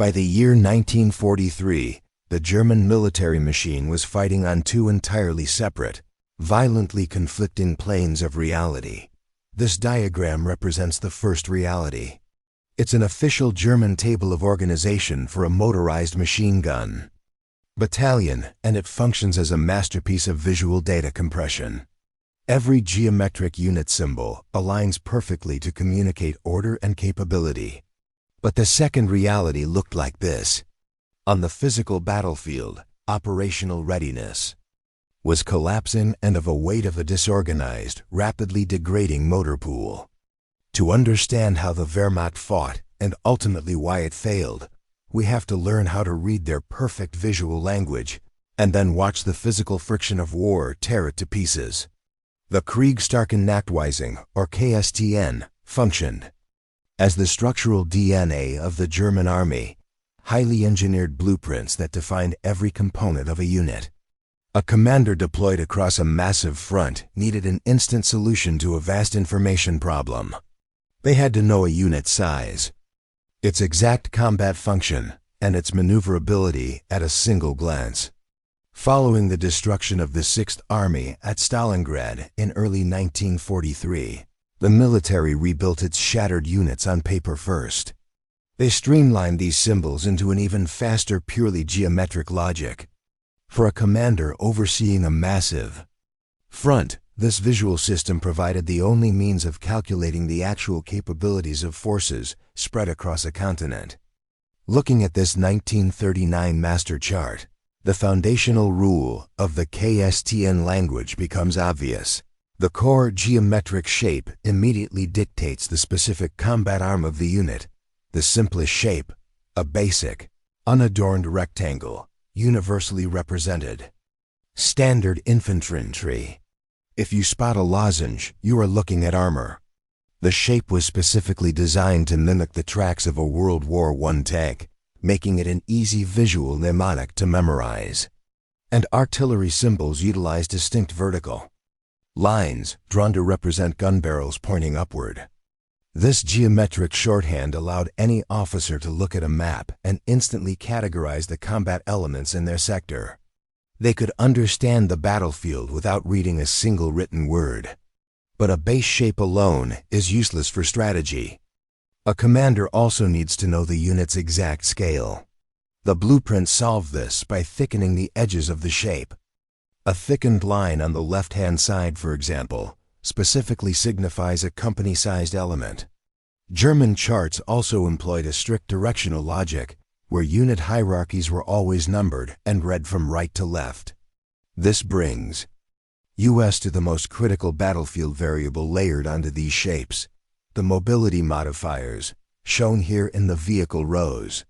By the year 1943, the German military machine was fighting on two entirely separate, violently conflicting planes of reality. This diagram represents the first reality. It's an official German table of organization for a motorized machine gun battalion, and it functions as a masterpiece of visual data compression. Every geometric unit symbol aligns perfectly to communicate order and capability. But the second reality looked like this. On the physical battlefield, operational readiness was collapsing and of a weight of a disorganized, rapidly degrading motor pool. To understand how the Wehrmacht fought and ultimately why it failed, we have to learn how to read their perfect visual language and then watch the physical friction of war tear it to pieces. The Kriegsstarken Nachtweisung, or KSTN, functioned as the structural DNA of the German army, highly engineered blueprints that defined every component of a unit. A commander deployed across a massive front needed an instant solution to a vast information problem. They had to know a unit's size, its exact combat function, and its maneuverability at a single glance. Following the destruction of the 6th Army at Stalingrad in early 1943, the military rebuilt its shattered units on paper first. They streamlined these symbols into an even faster, purely geometric logic. For a commander overseeing a massive front, this visual system provided the only means of calculating the actual capabilities of forces spread across a continent. Looking at this 1939 master chart, the foundational rule of the KSTN language becomes obvious. The core geometric shape immediately dictates the specific combat arm of the unit. The simplest shape, a basic, unadorned rectangle, universally represented. Standard infantry. If you spot a lozenge, you are looking at armor. The shape was specifically designed to mimic the tracks of a World War I tank, making it an easy visual mnemonic to memorize. And artillery symbols utilize distinct vertical lines drawn to represent gun barrels pointing upward. This geometric shorthand allowed any officer to look at a map and instantly categorize the combat elements in their sector. They could understand the battlefield without reading a single written word. But a base shape alone is useless for strategy. A commander also needs to know the unit's exact scale. The blueprint solved this by thickening the edges of the shape. A thickened line on the left-hand side, for example, specifically signifies a company-sized element. German charts also employed a strict directional logic, where unit hierarchies were always numbered and read from right to left. This brings us to the most critical battlefield variable layered onto these shapes, the mobility modifiers, shown here in the vehicle rows.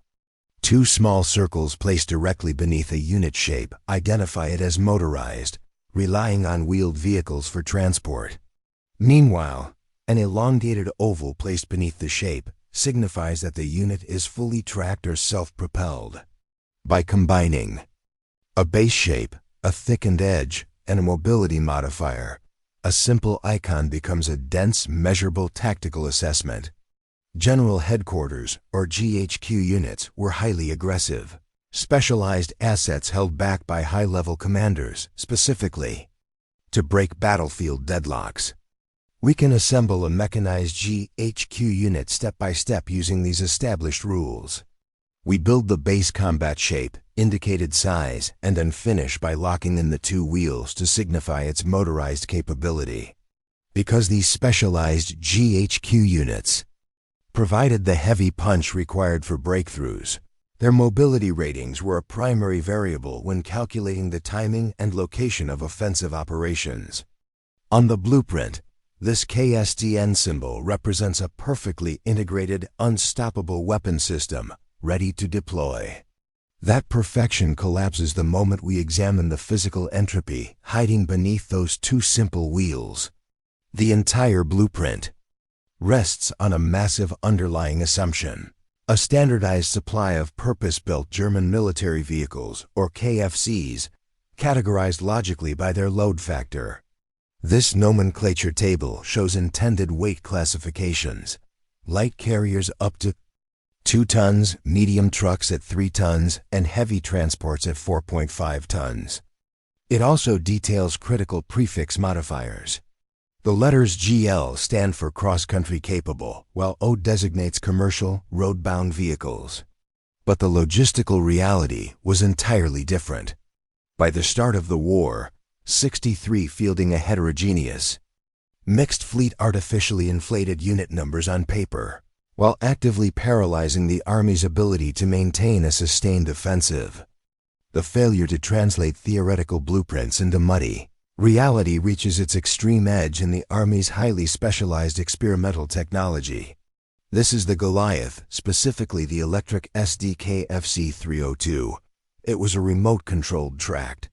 Two small circles placed directly beneath a unit shape identify it as motorized, relying on wheeled vehicles for transport. Meanwhile, an elongated oval placed beneath the shape signifies that the unit is fully tracked or self-propelled. By combining a base shape, a thickened edge, and a mobility modifier, a simple icon becomes a dense, measurable tactical assessment. General Headquarters, or GHQ units, were highly aggressive, specialized assets held back by high-level commanders, specifically to break battlefield deadlocks. We can assemble a mechanized GHQ unit step by step using these established rules. We build the base combat shape, indicated size, and then finish by locking in the two wheels to signify its motorized capability. Because these specialized GHQ units provided the heavy punch required for breakthroughs, their mobility ratings were a primary variable when calculating the timing and location of offensive operations. On the blueprint, this KSTN symbol represents a perfectly integrated, unstoppable weapon system, ready to deploy. That perfection collapses the moment we examine the physical entropy hiding beneath those two simple wheels. The entire blueprint rests on a massive underlying assumption: a standardized supply of purpose-built German military vehicles, or KFCs, categorized logically by their load factor. This nomenclature table shows intended weight classifications: light carriers up to 2 tons, medium trucks at 3 tons, and heavy transports at 4.5 tons. It also details critical prefix modifiers. The letters GL stand for cross-country capable, while O designates commercial, road-bound vehicles. But the logistical reality was entirely different. By the start of the war, 63 fielding a heterogeneous, mixed fleet artificially inflated unit numbers on paper, while actively paralyzing the Army's ability to maintain a sustained offensive. The failure to translate theoretical blueprints into muddy reality reaches its extreme edge in the Army's highly specialized experimental technology. This is the Goliath, specifically the electric Sd.Kfz 302. It was a remote-controlled tracked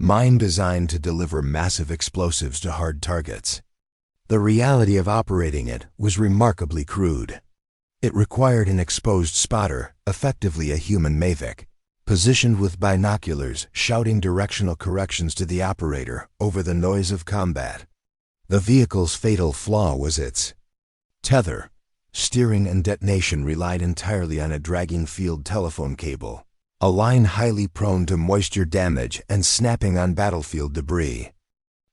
mine designed to deliver massive explosives to hard targets. The reality of operating it was remarkably crude. It required an exposed spotter, effectively a human Mavic, positioned with binoculars, shouting directional corrections to the operator over the noise of combat. The vehicle's fatal flaw was its tether. Steering and detonation relied entirely on a dragging field telephone cable, a line highly prone to moisture damage and snapping on battlefield debris.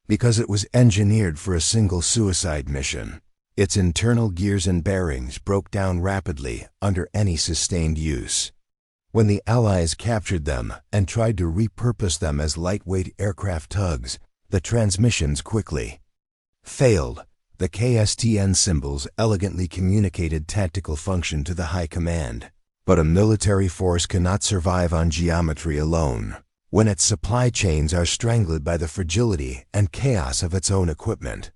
Because it was engineered for a single suicide mission, its internal gears and bearings broke down rapidly under any sustained use. When the Allies captured them and tried to repurpose them as lightweight aircraft tugs, the transmissions quickly failed. The KSTN symbols elegantly communicated tactical function to the high command, but a military force cannot survive on geometry alone when its supply chains are strangled by the fragility and chaos of its own equipment.